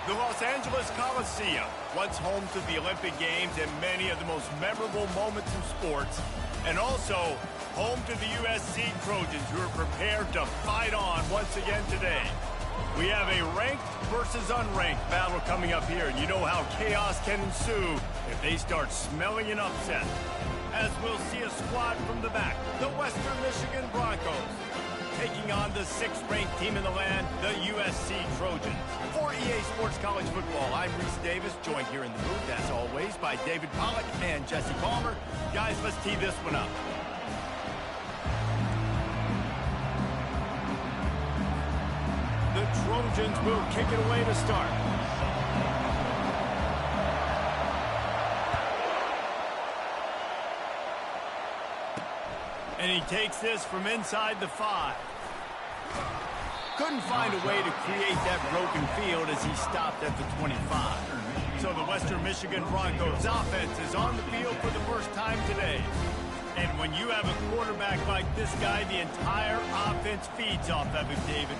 The Los Angeles Coliseum, once home to the Olympic Games and many of the most memorable moments in sports, and also home to the USC Trojans, who are prepared to fight on once again today. We have a ranked versus unranked battle coming up here, and you know how chaos can ensue if they start smelling an upset. As we'll see a squad from the back, the Western Michigan Broncos, taking on the 6th-ranked team in the land, the USC Trojans. For EA Sports College Football, I'm Reese Davis, joined here in the booth, as always, by David Pollack and Jesse Palmer. Guys, let's tee this one up. The Trojans will kick it away to start. And he takes this from inside the 5. Couldn't find a way to create that broken field as he stopped at the 25. So the Western Michigan Broncos offense is on the field for the first time today. And when you have a quarterback like this guy, the entire offense feeds off of him, David.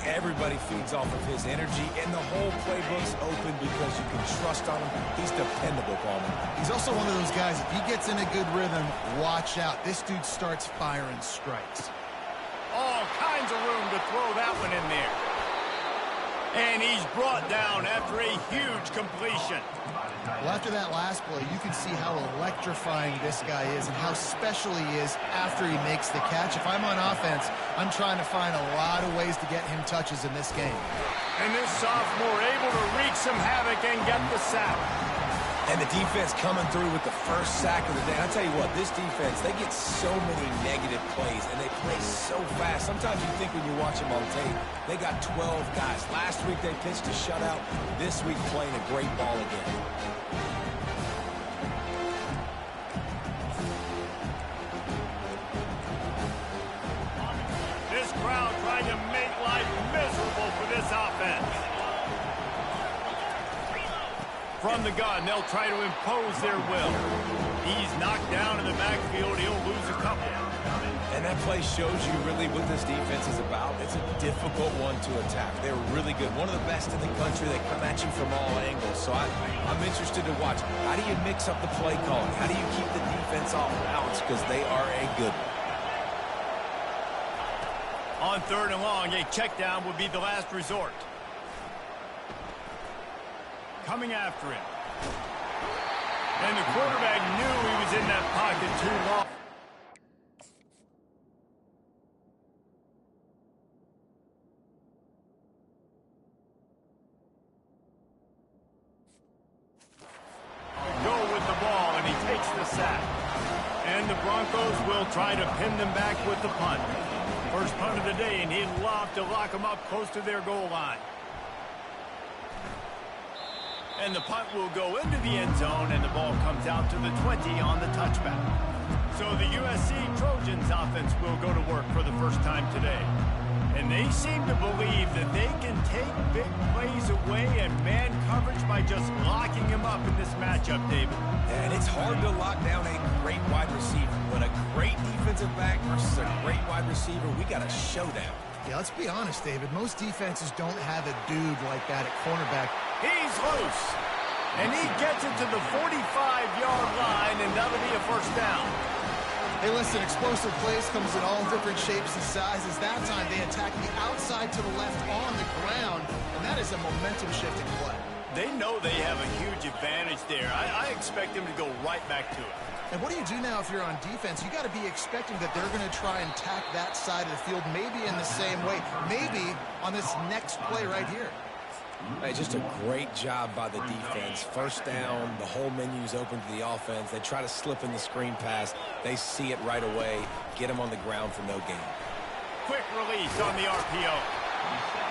Everybody feeds off of his energy, and the whole playbook's open because you can trust on him. He's dependable, Palmer. He's also one of those guys, if he gets in a good rhythm, watch out. This dude starts firing strikes. All kinds of room to throw that one in there. And he's brought down after a huge completion. Well, after that last play, you can see how electrifying this guy is and how special he is after he makes the catch. If I'm on offense, I'm trying to find a lot of ways to get him touches in this game. And this sophomore able to wreak some havoc and get the sack. And the defense coming through with the first sack of the day. I tell you what, this defense, they get so many negative plays, and they play so fast. Sometimes you think when you watch them on tape, they got 12 guys. Last week they pitched a shutout. This week playing a great ball again. This crowd trying to make life miserable for this offense. From the gun, they'll try to impose their will. He's knocked down in the backfield. He'll lose a couple. And that play shows you really what this defense is about. It's a difficult one to attack. They're really good. One of the best in the country. They come at you from all angles. So I'm interested to watch. How do you mix up the play calling? How do you keep the defense off balance? Because they are a good one. On 3rd and long, a check down would be the last resort. Coming after him. And the quarterback knew he was in that pocket too long. Go with the ball, and he takes the sack. And the Broncos will try to pin them back with the punt. First punt of the day, and he'd love to lock them up close to their goal line. And the punt will go into the end zone, and the ball comes out to the 20 on the touchback. So the USC Trojans offense will go to work for the first time today. And they seem to believe that they can take big plays away and man coverage by just locking him up in this matchup, David. And it's hard to lock down a great wide receiver, but a great defensive back versus a great wide receiver, we got a showdown. Yeah, let's be honest, David. Most defenses don't have a dude like that at cornerback. He's loose. And he gets it to the 45-yard line, and that'll be a first down. Hey, listen, explosive plays comes in all different shapes and sizes. That time they attack the outside to the left on the ground, and that is a momentum-shifting play. They know they have a huge advantage there. I expect them to go right back to it. And what do you do now if you're on defense? You got to be expecting that they're going to try and attack that side of the field, maybe in the same way, maybe on this next play right here. Hey, just a great job by the defense. First down, the whole menu's open to the offense. They try to slip in the screen pass. They see it right away. Get them on the ground for no gain. Quick release on the RPO.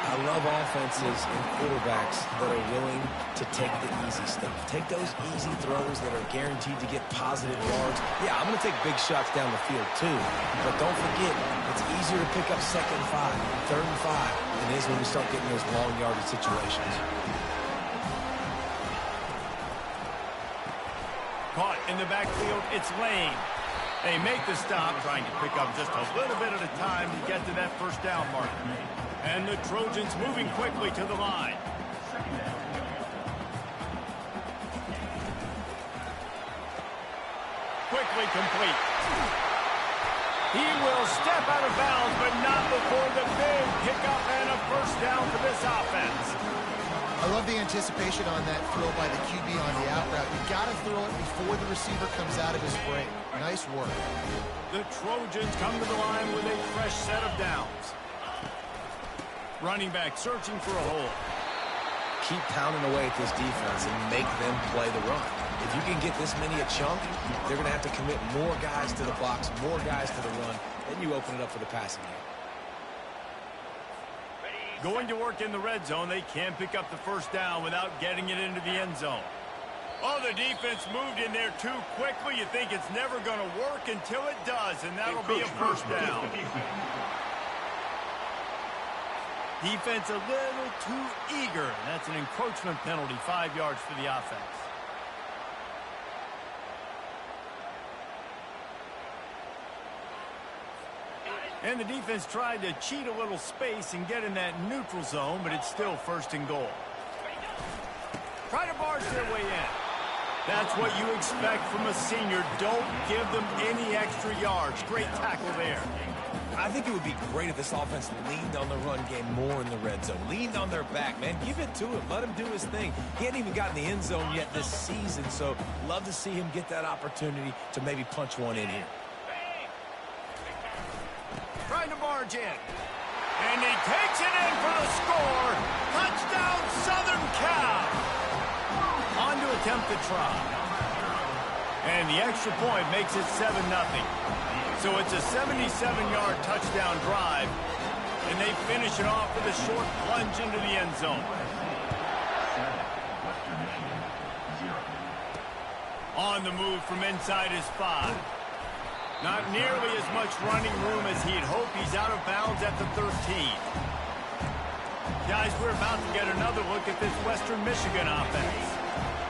I love offenses and quarterbacks that are willing to take the easy stuff. Take those easy throws that are guaranteed to get positive yards. Yeah, I'm going to take big shots down the field too. But don't forget, it's easier to pick up 2nd and 5, 3rd and 5 than it is when we start getting those long yardage situations. Caught in the backfield, it's Lane. They make the stop, trying to pick up just a little bit at a time to get to that first down marker. And the Trojans moving quickly to the line. safely complete. He will step out of bounds, but not before the big pickup and a first down for this offense. I love the anticipation on that throw by the QB on the out route. You got to throw it before the receiver comes out of his break. Nice work. The Trojans come to the line with a fresh set of downs. Running back searching for a hole. Keep pounding away at this defense and make them play the run. If you can get this many a chunk, they're going to have to commit more guys to the box, more guys to the run. Then you open it up for the passing game. Going to work in the red zone. They can't pick up the first down without getting it into the end zone. Oh, the defense moved in there too quickly. You think it's never going to work until it does, and that'll be a first down. Defense a little too eager. That's an encroachment penalty, 5 yards for the offense. And the defense tried to cheat a little space and get in that neutral zone, but it's still first and goal. Try to barge their way in. That's what you expect from a senior. Don't give them any extra yards. Great tackle there. I think it would be great if this offense leaned on the run game more in the red zone. Leaned on their back, man. Give it to him. Let him do his thing. He hadn't even gotten the end zone yet this season, so love to see him get that opportunity to maybe punch one in here. Trying to barge in. And he takes it in for the score. Touchdown, Southern Cal. On to attempt the try. And the extra point makes it 7-0. So it's a 77-yard touchdown drive. And they finish it off with a short plunge into the end zone. On the move from inside his 5. Not nearly as much running room as he'd hoped. He's out of bounds at the 13. Guys, we're about to get another look at this Western Michigan offense.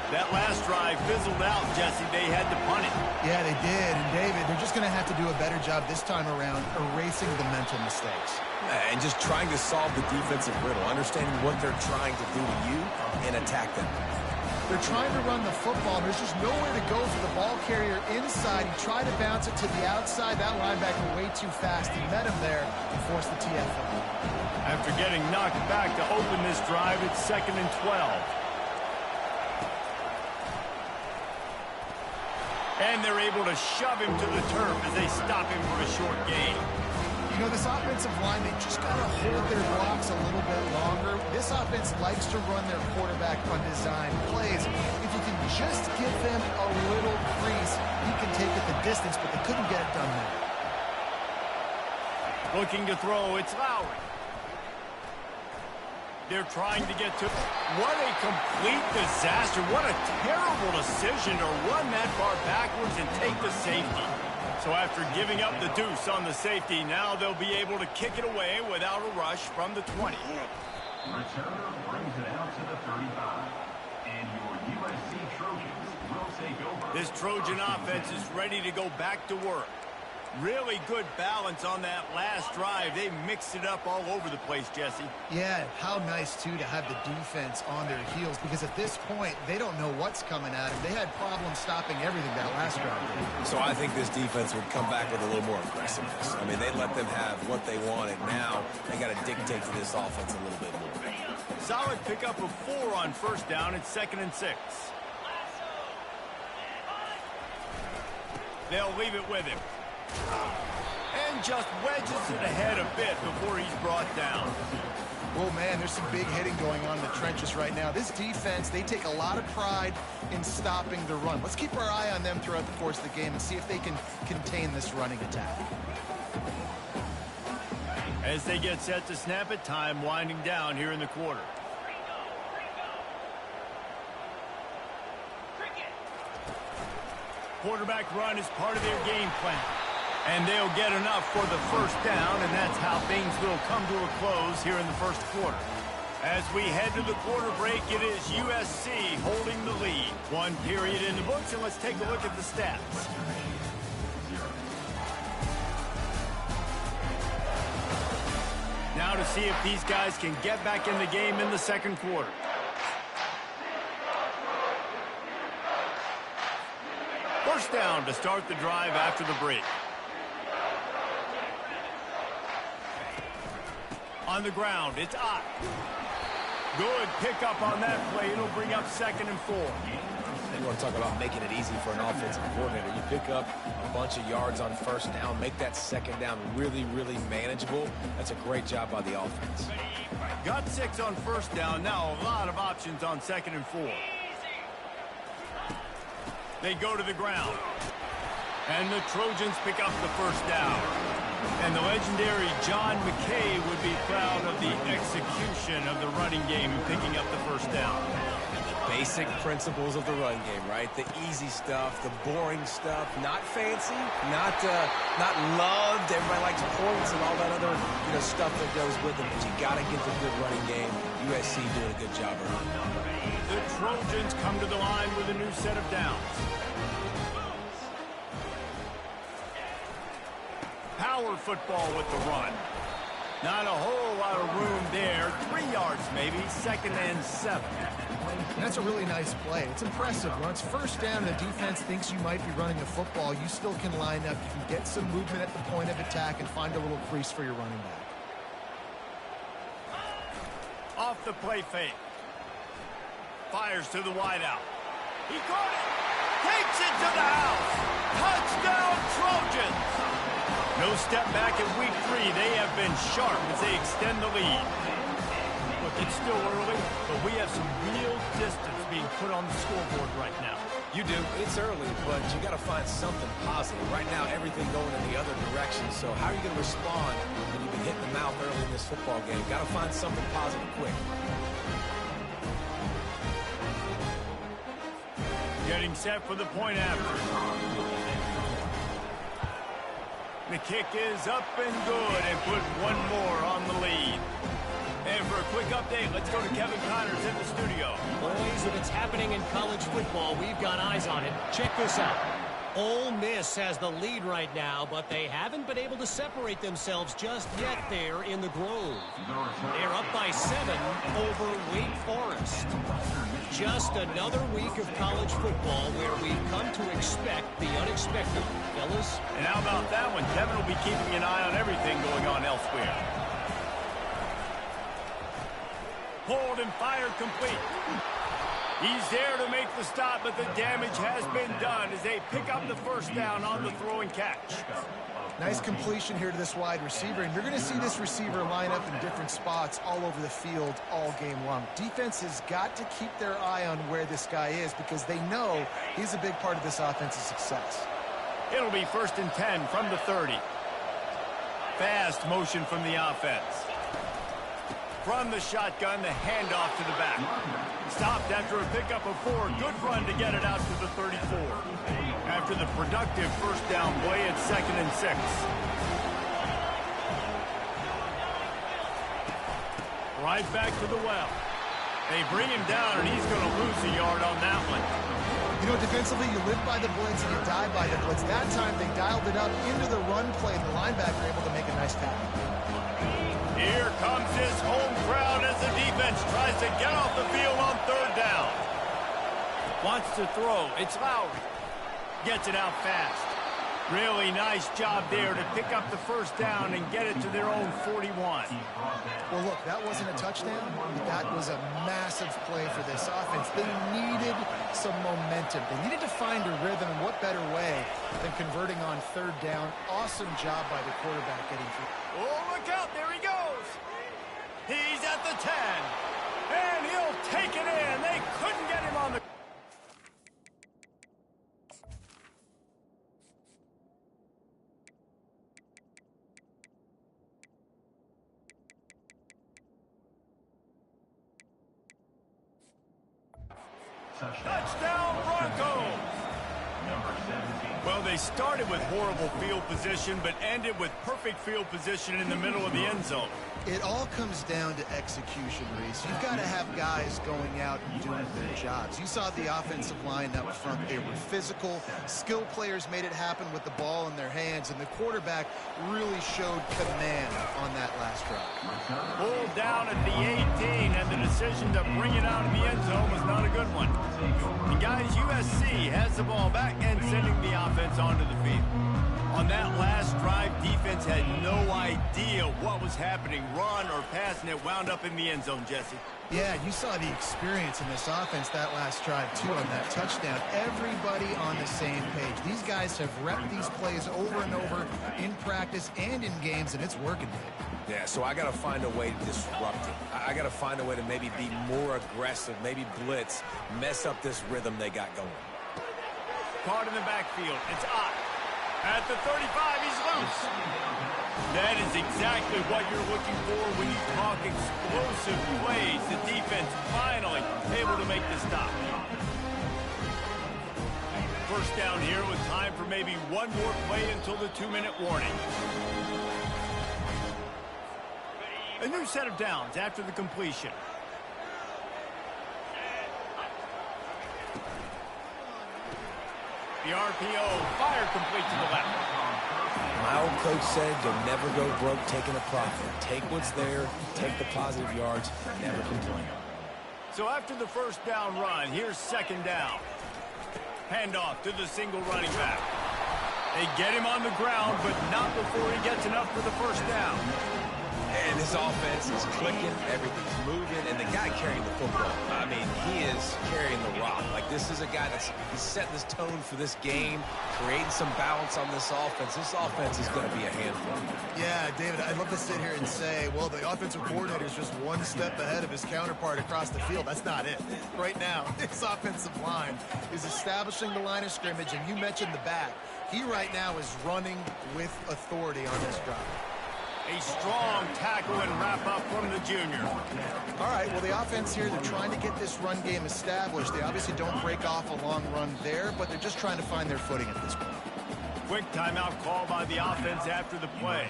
That last drive fizzled out, Jesse. They had to punt it. Yeah, they did. And, David, they're just going to have to do a better job this time around erasing the mental mistakes. And just trying to solve the defensive riddle, understanding what they're trying to do to you and attack them. They're trying to run the football. There's just nowhere to go for the ball carrier inside. He tried to bounce it to the outside. That linebacker way too fast. He met him there and forced the TFL. After getting knocked back to open this drive, it's 2nd and 12. And they're able to shove him to the turf as they stop him for a short gain. You know, this offensive line, they just got to hold their blocks a little bit longer. This offense likes to run their quarterback on design plays. If you can just give them a little crease, you can take it the distance, but they couldn't get it done there. Looking to throw, it's Lowry. They're trying to get to... What a complete disaster. What a terrible decision to run that far backwards and take the safety. So after giving up the deuce on the safety, now they'll be able to kick it away without a rush from the 20. Returner brings it out to the 35. And your USC Trojans will take over. This Trojan offense is ready to go back to work. Really good balance on that last drive. They mixed it up all over the place, Jesse. Yeah, how nice, too, to have the defense on their heels, because at this point, they don't know what's coming at them. They had problems stopping everything that last drive. So I think this defense would come back with a little more aggressiveness. I mean, they let them have what they wanted. Now they got to dictate to this offense a little bit more. Solid pickup of 4 on first down. It's 2nd and 6. They'll leave it with him. And just wedges it ahead a bit before he's brought down. Oh, man, there's some big hitting going on in the trenches right now. This defense, they take a lot of pride in stopping the run. Let's keep our eye on them throughout the course of the game and see if they can contain this running attack. As they get set to snap it, time winding down here in the quarter. Quarterback run is part of their game plan. And they'll get enough for the first down, and that's how things will come to a close here in the first quarter. As we head to the quarter break, it is USC holding the lead. 1 period in the books, and let's take a look at the stats. Now to see if these guys can get back in the game in the second quarter. First down to start the drive after the break. On the ground, it's Ott. Good pickup on that play. It'll bring up 2nd and 4. You want to talk about making it easy for an offensive coordinator. You pick up a bunch of yards on first down, make that 2nd down really, really manageable. That's a great job by the offense. Got 6 on first down. Now a lot of options on 2nd and 4. They go to the ground. And the Trojans pick up the first down. And the legendary John McKay would be proud of the execution of the running game and picking up the first down. Basic principles of the run game, right? The easy stuff, the boring stuff, not fancy, not loved. Everybody likes points and all that other stuff that goes with it. But you got to get the good running game. USC doing a good job of it. The Trojans come to the line with a new set of downs. Power football with the run. Not a whole lot of room there. 3 yards maybe, 2nd and 7. That's a really nice play. It's impressive. When it's first down and the defense thinks you might be running the football, you still can line up. You can get some movement at the point of attack and find a little crease for your running back. Off the play fake. Fires to the wideout. He caught it. Takes it to the house. Touchdown Trojans. No step back in week 3. They have been sharp as they extend the lead. Look, it's still early, but we have some real distance being put on the scoreboard right now. You do. It's early, but you got to find something positive. Right now, everything going in the other direction. So how are you going to respond when you've been hitting the mouth early in this football game? Got to find something positive quick. Getting set for the point after. The kick is up and good and put one more on the lead. And for a quick update, let's go to Kevin Connors in the studio. Boys, if it's happening in college football, we've got eyes on it. Check this out. Ole Miss has the lead right now, but they haven't been able to separate themselves just yet there in the Grove. They're up by 7 over Wake Forest. Just another week of college football where we've come to expect the unexpected, fellas. And how about that one? Kevin will be keeping an eye on everything going on elsewhere. Pulled and fired complete. He's there to make the stop, but the damage has been done as they pick up the first down on the throw and catch. Nice completion here to this wide receiver, and you're going to see this receiver line up in different spots all over the field all game long. Defense has got to keep their eye on where this guy is because they know he's a big part of this offense's success. It'll be 1st and 10 from the 30. Fast motion from the offense. From the shotgun, the handoff to the back. Stopped after a pickup of 4. Good run to get it out to the 34. After the productive first down play, it's 2nd and 6. Right back to the well. They bring him down, and he's going to lose a yard on that one. You know, defensively, you live by the blitz and you die by the blitz. That time, they dialed it up into the run play, and the linebacker able to make a nice tackle. Here comes his home crowd as the defense tries to get off the field on 3rd down. Wants to throw. It's Lowry. Gets it out fast. Really nice job there to pick up the first down and get it to their own 41. Well, look, that wasn't a touchdown, but that was a massive play for this offense. They needed some momentum. They needed to find a rhythm, and what better way than converting on 3rd down. Awesome job by the quarterback getting through. Oh, look out. There he goes. He's at the 10. And he'll take it in. They couldn't get him on the... Touchdown Broncos! Well, they started with horrible field position, but ended with perfect field position in the middle of the end zone. It all comes down to execution, Reese. You've got to have guys going out and doing their jobs. You saw the offensive line up front. They were physical. Skilled players made it happen with the ball in their hands, and the quarterback really showed command on that last drive. Pulled down at the 18, and the decision to bring it out of the end zone was not a good one. And guys, USC has the ball back and sending the offense onto the field. On that last drive, defense had no idea what was happening, run or pass, and it wound up in the end zone, Jesse. Yeah, you saw the experience in this offense that last drive, too, on that touchdown. Everybody on the same page. These guys have repped these plays over and over in practice and in games, and it's working, Dave. Yeah, so I got to find a way to disrupt it. I got to find a way to maybe be more aggressive, maybe blitz, mess up this rhythm they got going. Caught in the backfield. It's Ott. At the 35, he's loose. That is exactly what you're looking for when you talk explosive plays. The defense finally able to make the stop. First down here with time for maybe one more play until the 2-minute warning. A new set of downs after the completion. The RPO, fire complete to the left. My old coach said you'll never go broke taking a profit. Take what's there, take the positive yards, never complain. So after the first down run, here's second down. Handoff to the single running back. They get him on the ground, but not before he gets enough for the first down. And his offense is clicking, everything's moving, and the guy carrying the football, I mean, he is carrying the rock. Like, this is a guy that's setting this tone for this game, creating some balance on this offense. This offense is going to be a handful. Yeah, David, I'd love to sit here and say, well, the offensive coordinator is just one step ahead of his counterpart across the field. That's not it. Right now, this offensive line is establishing the line of scrimmage, and you mentioned the back. He right now is running with authority on this drive. A strong tackle and wrap-up from the junior. All right, well, the offense here, they're trying to get this run game established. They obviously don't break off a long run there, but they're just trying to find their footing at this point. Quick timeout call by the offense after the play.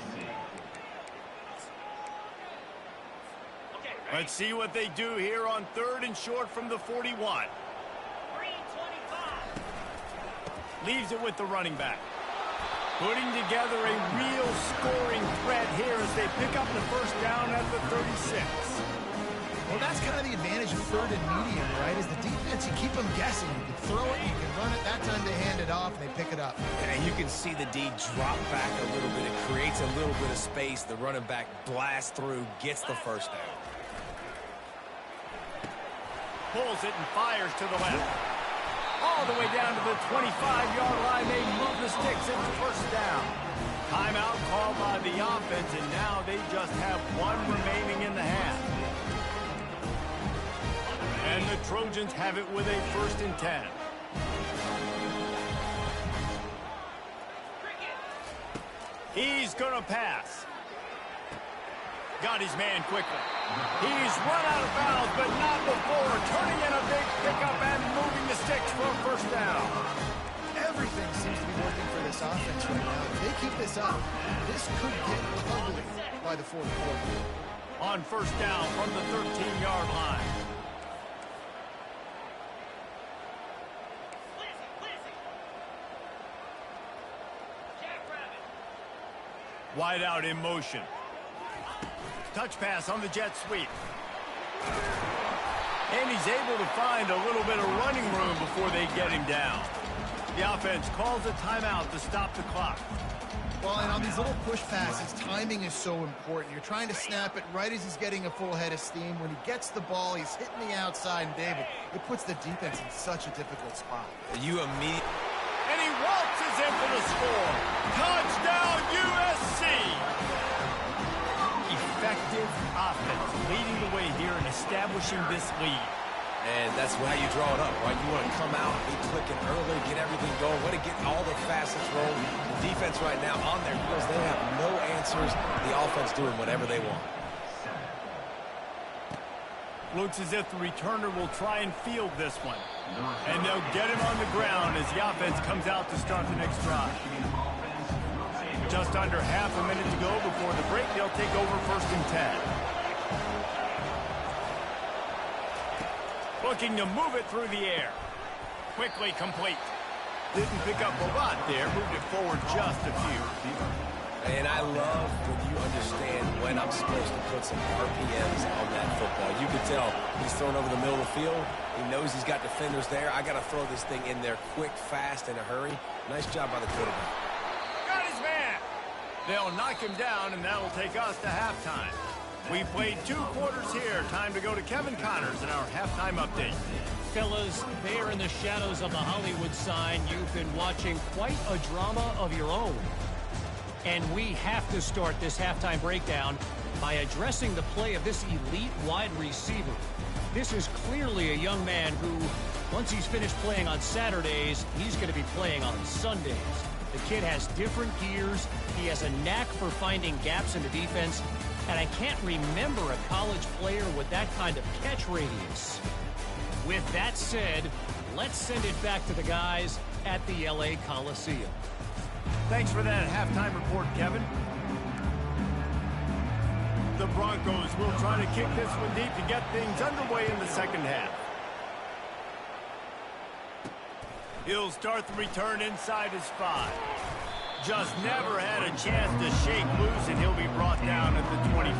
Let's see what they do here on 3rd and short from the 41. Leaves it with the running back. Putting together a real scoring threat here as they pick up the first down at the 36. Well, that's kind of the advantage of 3rd and medium, right? Is the defense, you keep them guessing. You can throw it, you can run it. That time they hand it off, and they pick it up. And you can see the D drop back a little bit. It creates a little bit of space. The running back blasts through, gets the first down. Pulls it and fires to the left. All the way down to the 25-yard line. They move the sticks into first down. Timeout called by the offense, and now they just have one remaining in the half. And the Trojans have it with a 1st and 10. He's going to pass. Got his man quickly. He's run out of bounds, but not before turning in a big pickup and moving the sticks for a first down. Everything seems to be working for this offense right now. If they keep this up, this could get ugly by the 4th quarter. On first down from the 13-yard line. Wide out in motion. Touch pass on the jet sweep. And he's able to find a little bit of running room before they get him down. The offense calls a timeout to stop the clock. Well, and on these little push passes, timing is so important. You're trying to snap it right as he's getting a full head of steam. When he gets the ball, he's hitting the outside, and David, it puts the defense in such a difficult spot. You immediately... And he waltzes in for the score. Touchdown, USC! Effective offense leading the way here and establishing this lead. And that's how you draw it up, right? You want to come out, be clicking early, get everything going, want to get all the facets rolling. The defense right now on their heels, they have no answers. The offense doing whatever they want. Looks as if the returner will try and field this one. And they'll get him on the ground as the offense comes out to start the next drive. Just under half a minute to go before the break. They'll take over 1st and 10. Looking to move it through the air. Quickly complete. Didn't pick up a lot there. Moved it forward just a few. And I love when you understand when I'm supposed to put some RPMs on that football. You can tell he's throwing over the middle of the field. He knows he's got defenders there. I got to throw this thing in there quick, fast, in a hurry. Nice job by the quarterback. Got his man. They'll knock him down, and that'll take us to halftime. We played 2 quarters here. Time to go to Kevin Connors in our halftime update. Fellas, there in the shadows of the Hollywood sign, you've been watching quite a drama of your own. And we have to start this halftime breakdown by addressing the play of this elite wide receiver. This is clearly a young man who, once he's finished playing on Saturdays, he's going to be playing on Sundays. The kid has different gears. He has a knack for finding gaps in the defense. And I can't remember a college player with that kind of catch radius. With that said, let's send it back to the guys at the LA Coliseum. Thanks for that halftime report, Kevin. The Broncos will try to kick this one deep to get things underway in the second half. He'll start the return inside his 5. Just never had a chance to shake loose, and he'll be brought down at the 24.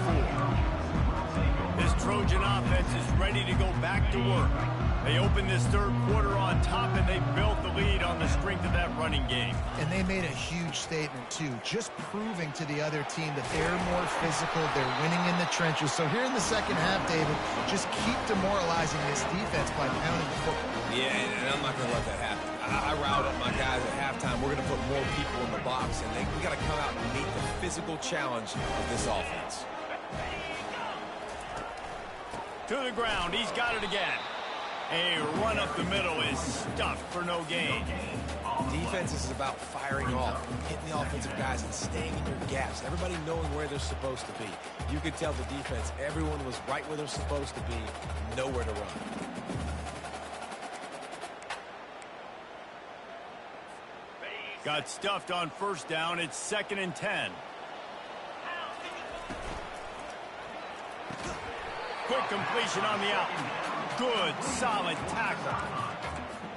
This Trojan offense is ready to go back to work. They opened this third quarter on top, and they built the lead on the strength of that running game. And they made a huge statement, too, just proving to the other team that they're more physical, they're winning in the trenches. So here in the second half, David, just keep demoralizing this defense by pounding the football. Yeah, and I'm not going to let that happen. I riled up my guys at halftime. We're going to put more people in the box, and we got to come out and meet the physical challenge of this offense. To the ground, he's got it again. A run up the middle is stuffed for no gain. Defense is about firing off, hitting the offensive guys and staying in your gaps. Everybody knowing where they're supposed to be. You could tell the defense, everyone was right where they're supposed to be, nowhere to run. Got stuffed on first down. It's 2nd and 10. Quick completion on the out. Good, solid tackle.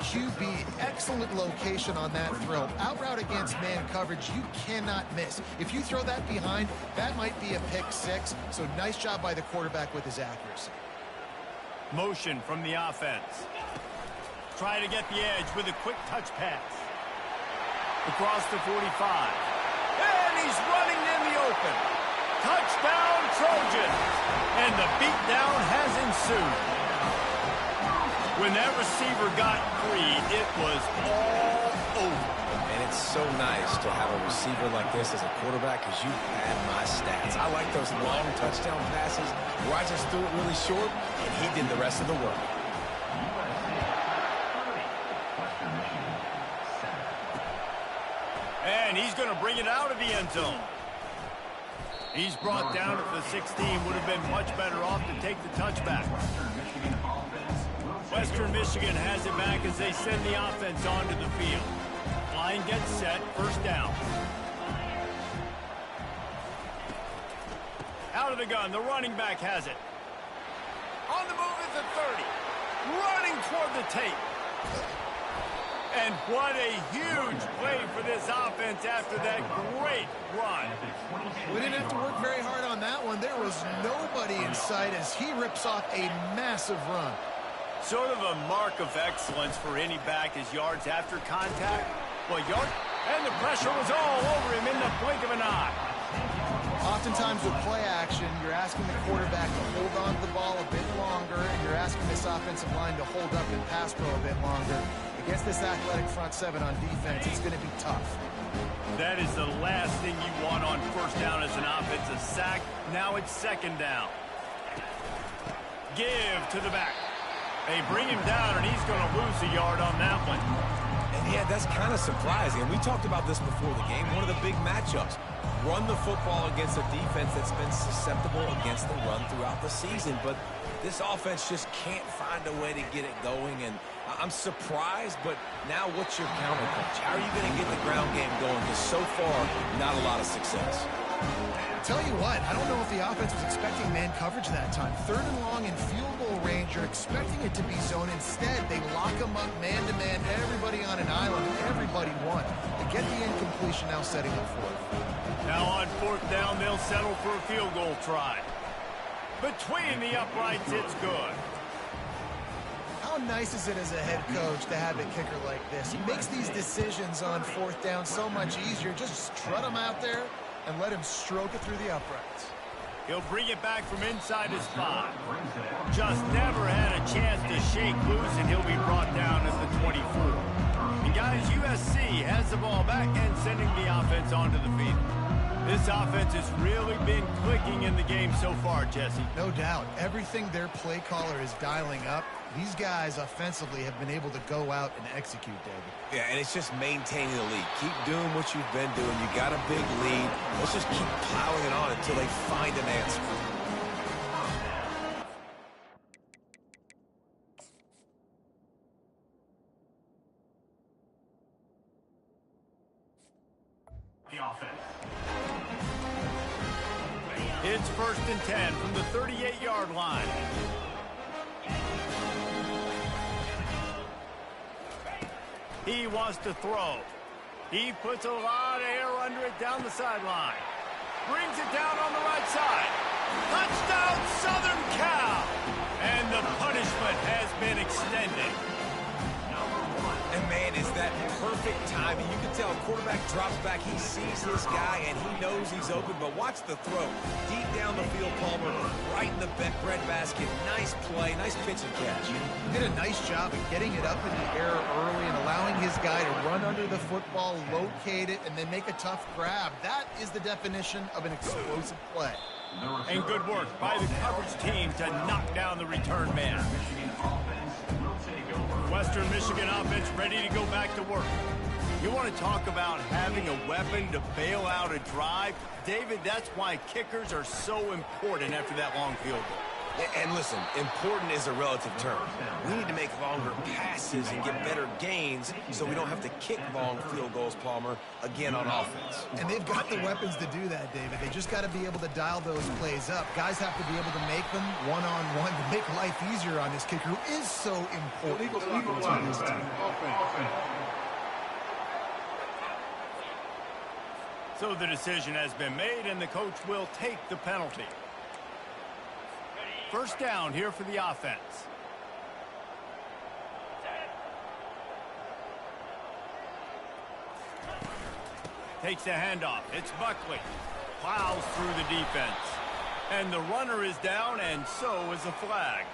QB, excellent location on that throw. Out route against man coverage, you cannot miss. If you throw that behind, that might be a pick 6. So nice job by the quarterback with his accuracy. Motion from the offense. Try to get the edge with a quick touch pass. Across the 45. And he's running in the open. Touchdown, Trojans. And the beatdown has ensued. When that receiver got free, it was all over. And it's so nice to have a receiver like this as a quarterback because you had my stats. I like those long touchdown passes where I just threw it really short, and he did the rest of the work. And he's going to bring it out of the end zone. He's brought down at the 16. Would have been much better off to take the touchback. Western Michigan has it back as they send the offense onto the field. Line gets set, first down. Out of the gun, the running back has it. On the move is the 30. Running toward the tape. And what a huge play for this offense after that great run. We didn't have to work very hard on that one. There was nobody in sight as he rips off a massive run. Sort of a mark of excellence for any back is yards after contact. Well, and the pressure was all over him in the blink of an eye. Oftentimes with play action, you're asking the quarterback to hold on to the ball a bit longer, and you're asking this offensive line to hold up and pass pro a bit longer. Against this athletic front 7 on defense, it's going to be tough. That is the last thing you want on first down as an offensive sack. Now it's 2nd down. Give to the back. They bring him down, and he's going to lose a yard on that one. And, yeah, that's kind of surprising. And we talked about this before the game. One of the big matchups. Run the football against a defense that's been susceptible against the run throughout the season. But this offense just can't find a way to get it going. And I'm surprised, but now what's your counterpunch? How are you going to get the ground game going? Because so far, not a lot of success. Tell you what, I don't know if the offense was expecting man coverage that time. 3rd and long in field goal range, you're expecting it to be zone. Instead, they lock them up man-to-man, everybody on an island, everybody won. They get the incompletion, now setting up 4th. Now on 4th down, they'll settle for a field goal try. Between the uprights, it's good. How nice is it as a head coach to have a kicker like this? He makes these decisions on 4th down so much easier. Just strut him out there and let him stroke it through the uprights. He'll bring it back from inside his spot. Just never had a chance to shake loose, and he'll be brought down at the 24. And guys, USC has the ball back and sending the offense onto the field. This offense has really been clicking in the game so far, Jesse. No doubt. Everything their play caller is dialing up, these guys offensively have been able to go out and execute, David. Yeah, and it's just maintaining the lead. Keep doing what you've been doing. You got a big lead. Let's just keep plowing it on until they find an answer. The offense. It's 1st and 10 from the 38-yard line. He wants to throw. He puts a lot of air under it down the sideline. Brings it down on the right side. Touchdown, Southern Cal! And the punishment has been extended. And, man, is that perfect timing. You can tell quarterback drops back. He sees this guy, and he knows he's open. But watch the throw. Deep down the field, Palmer, right in the bread basket. Nice play, nice pitch and catch. He did a nice job of getting it up in the air early and allowing his guy to run under the football, locate it, and then make a tough grab. That is the definition of an explosive play. And good work by the coverage team to knock down the return man. Western Michigan offense ready to go back to work. You want to talk about having a weapon to bail out a drive? David, that's why kickers are so important after that long field goal. And listen, important is a relative term. We need to make longer passes and get better gains so we don't have to kick long field goals, Palmer, again on offense. And they've got the weapons to do that, David. They just got to be able to dial those plays up. Guys have to be able to make them one-on-one to make life easier on this kicker who is so important to this team. So the decision has been made, and the coach will take the penalty. 1st down here for the offense. Takes the handoff. It's Buckley. Plows through the defense. And the runner is down, and so is the flag.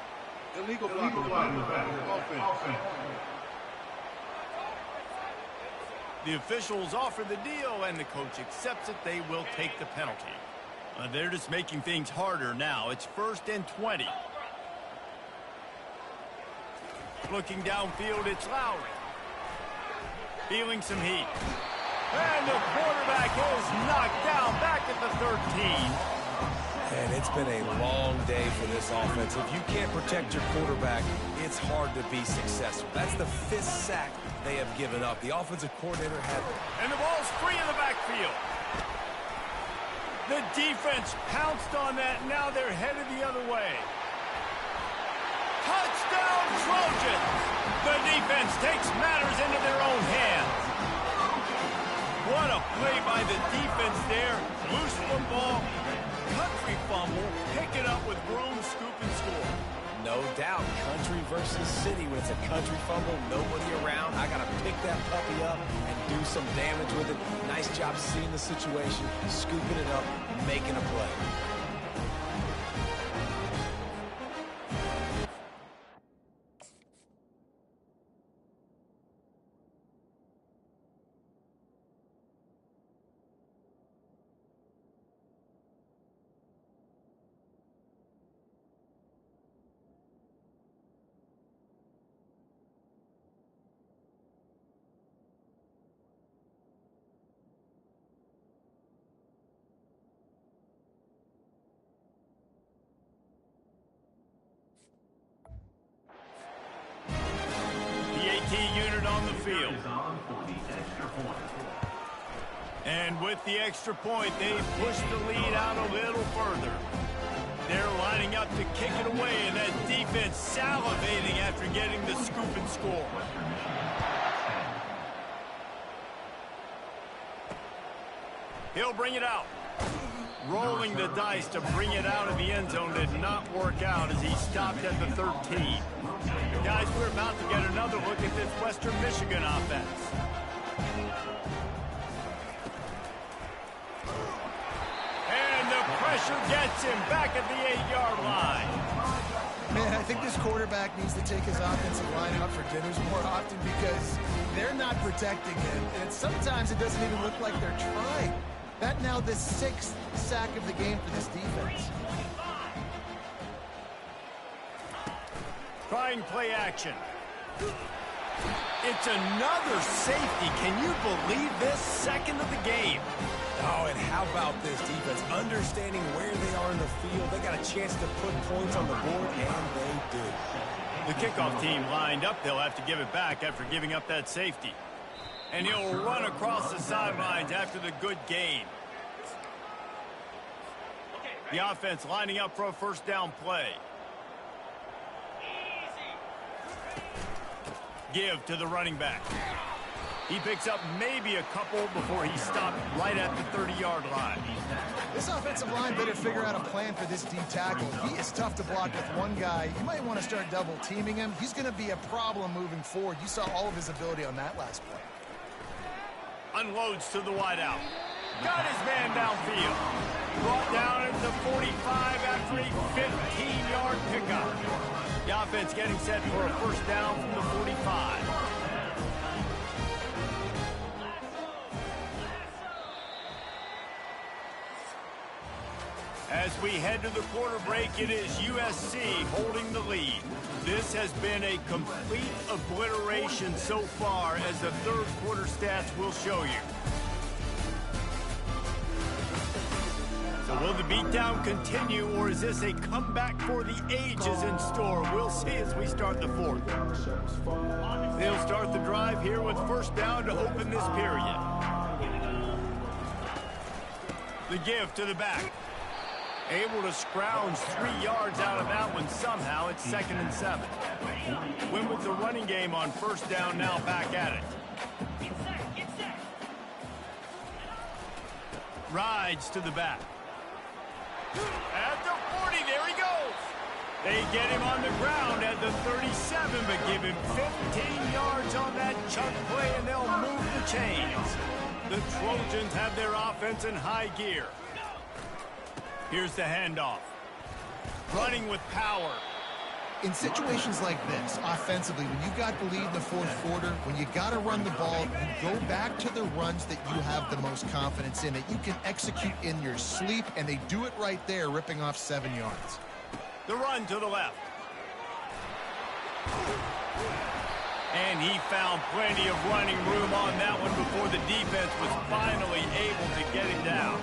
Illegal flag in the back. Offense. The officials offer the deal, and the coach accepts it. They will take the penalty. They're just making things harder now. It's 1st and 20. Looking downfield, it's Lowry. Feeling some heat. And the quarterback is knocked down back at the 13. And it's been a long day for this offense. If you can't protect your quarterback, it's hard to be successful. That's the 5th sack they have given up. The offensive coordinator had it. And the ball's free in the backfield. The defense pounced on that. Now they're headed the other way. Touchdown, Trojans! The defense takes matters into their own hands. What a play by the defense there. Loose football, country fumble, pick it up with room, scoop, and score. No doubt, country versus city. When it's a country fumble, nobody around. I got to pick that puppy up and do some damage with it. Nice job seeing the situation, scooping it up, making a play. Unit on the field. And with the extra point, they push the lead out a little further. They're lining up to kick it away, and that defense salivating after getting the scoop and score. He'll bring it out. Rolling the dice to bring it out of the end zone did not work out as he stopped at the 13. Guys, we're about to get another look at this Western Michigan offense. And the pressure gets him back at the 8-yard line. Man, I think this quarterback needs to take his offensive line out for dinners more often because they're not protecting him. And sometimes it doesn't even look like they're trying. That now the 6th sack of the game for this defense. Trying play action. It's another safety. Can you believe this? Second of the game. Oh, and how about this defense? Understanding where they are in the field. They got a chance to put points on the board, and they do. The kickoff team lined up. They'll have to give it back after giving up that safety. And he'll run across the sidelines after the good gain. The offense lining up for a first down play. Give to the running back. He picks up maybe a couple before he stopped right at the 30-yard line. This offensive line better figure out a plan for this D tackle. He is tough to block with one guy. You might want to start double teaming him. He's going to be a problem moving forward. You saw all of his ability on that last play. Unloads to the wideout. Got his man downfield. Brought down at the 45 after a 15-yard pickup. The offense getting set for a first down from the 45. As we head to the quarter break, it is USC holding the lead. This has been a complete obliteration so far, as the third quarter stats will show you. So will the beatdown continue, or is this a comeback for the ages in store? We'll see as we start the fourth. They'll start the drive here with first down to open this period. The give to the back. Able to scrounge 3 yards out of that one somehow. It's 2nd and 7. Win with the running game on first down, now back at it. Rides to the back. At the 40, there he goes. They get him on the ground at the 37, but give him 15 yards on that chunk play, and they'll move the chains. The Trojans have their offense in high gear. Here's the handoff. Running with power. In situations like this, offensively, when you've got the lead in the fourth quarter, when you got to run the ball, you go back to the runs that you have the most confidence in, that you can execute in your sleep, and they do it right there, ripping off 7 yards. The run to the left. And he found plenty of running room on that one before the defense was finally able to get him down.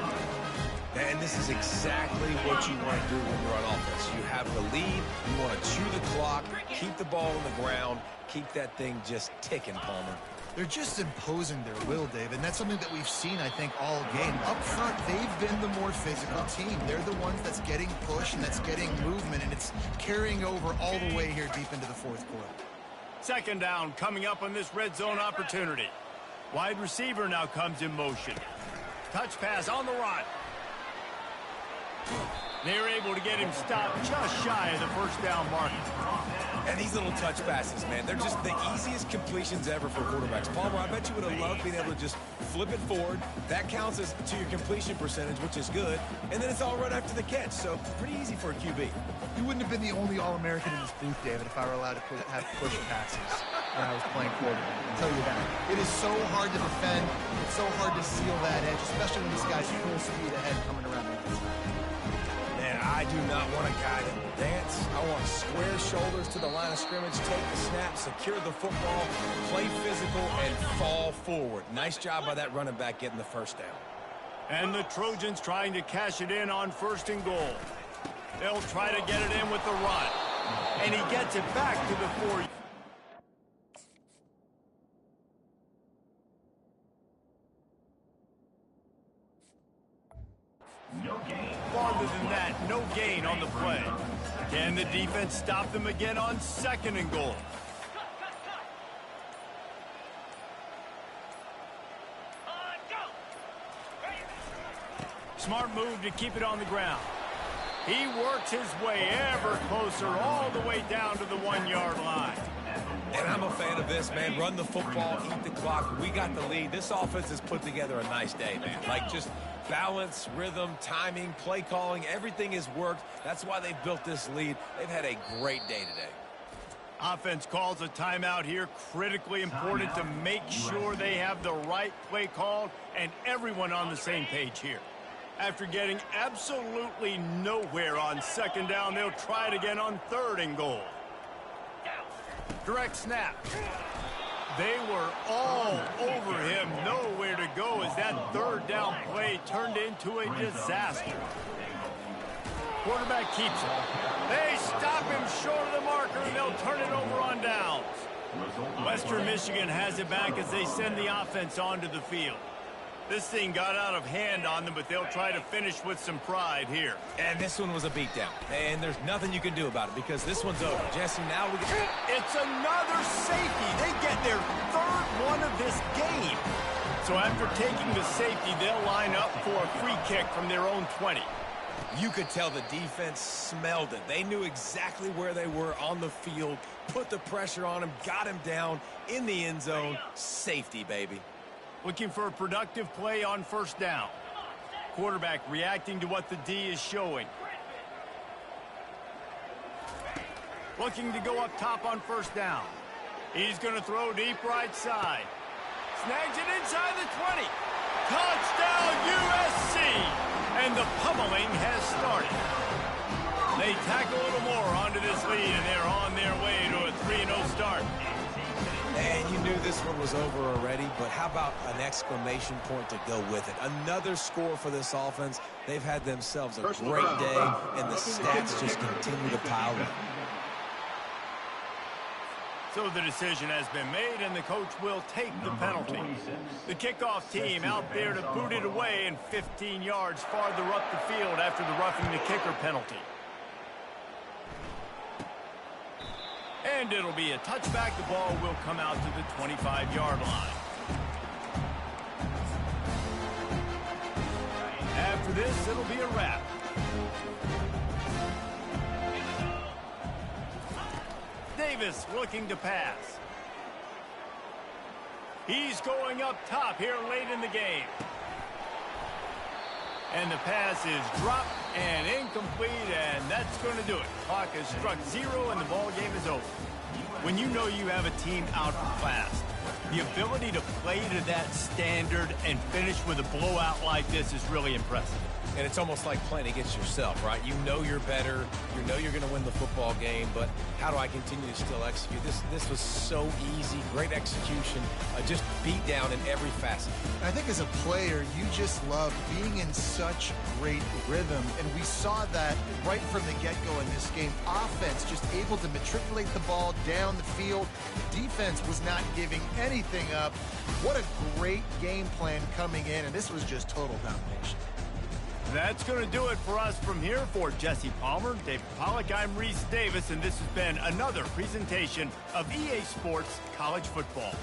And this is exactly what you want to do when you're on offense. You have the lead, you want to chew the clock, keep the ball on the ground, keep that thing just ticking, Palmer. They're just imposing their will, David, and that's something that we've seen, I think, all game. Up front, they've been the more physical team. They're the ones that's getting push and that's getting movement, and it's carrying over all the way here deep into the fourth quarter. Second down coming up on this red zone opportunity. Wide receiver now comes in motion. Touch pass on the run. They're able to get him stopped just shy of the first down mark. And these little touch passes, man, they're just the easiest completions ever for quarterbacks. Palmer, I bet you would have loved being able to just flip it forward. That counts as to your completion percentage, which is good. And then it's all right after the catch, so pretty easy for a QB. You wouldn't have been the only All-American in this booth, David, if I were allowed to have push passes when I was playing quarterback. I'll tell you that. It is so hard to defend. It's so hard to seal that edge, especially when this guy's full speed ahead coming around the outside. I do not want a guy that will dance. I want square shoulders to the line of scrimmage, take the snap, secure the football, play physical, and fall forward. Nice job by that running back getting the first down. And the Trojans trying to cash it in on 1st and goal. They'll try to get it in with the run. And he gets it back to the 4. no gain on the play. Can the defense stop them again on 2nd and goal? Smart move to keep it on the ground. He works his way ever closer all the way down to the 1-yard line. And I'm a fan of this, man. Run the football, eat the clock. We got the lead. This offense has put together a nice day, man. Like, just balance, rhythm, timing, play calling, everything has worked. That's why they've built this lead. They've had a great day today. Offense calls a timeout here. Critically important to make sure they have the right play called and everyone on the same page here. After getting absolutely nowhere on 2nd down, they'll try it again on 3rd and goal. Direct snap. They were all over him. Nowhere to go as that 3rd down play turned into a disaster. Quarterback keeps it. They stop him short of the marker, and they'll turn it over on downs. Western Michigan has it back as they send the offense onto the field. This thing got out of hand on them, but they'll try to finish with some pride here. And this one was a beatdown. And there's nothing you can do about it because this one's over. Jesse, now we get... It's another safety. They get their 3rd one of this game. So after taking the safety, they'll line up for a free kick from their own 20. You could tell the defense smelled it. They knew exactly where they were on the field, put the pressure on him, got him down in the end zone. Safety, baby. Looking for a productive play on 1st down. Quarterback reacting to what the D is showing. Looking to go up top on 1st down. He's going to throw deep right side. Snags it inside the 20. Touchdown USC! And the pummeling has started. They tack a little more onto this lead, and they're on their way to a 3-0 start. And you knew this one was over already, but how about an exclamation point to go with it? Another score for this offense. They've had themselves a great day, and the stats just continue to pile up. So the decision has been made, and the coach will take the penalty. The kickoff team out there to boot it away and 15 yards farther up the field after the roughing the kicker penalty. And it'll be a touchback. The ball will come out to the 25-yard line. After this, it'll be a wrap. Davis looking to pass. He's going up top here late in the game. And the pass is dropped and incomplete, and that's going to do it. Clock has struck 0, and the ball game is over. When you know you have a team outclassed, the ability to play to that standard and finish with a blowout like this is really impressive. And it's almost like playing against yourself, right? You know you're better. You know you're going to win the football game, but how do I continue to still execute? This was so easy. Great execution. Just beat down in every facet. I think as a player, you just love being in such great rhythm, and we saw that right from the get-go in this game. Offense just able to matriculate the ball down the field. Defense was not giving anything up. What a great game plan coming in, and this was just total domination. That's going to do it for us from here. For Jesse Palmer, David Pollack, I'm Reese Davis, and this has been another presentation of EA Sports College Football.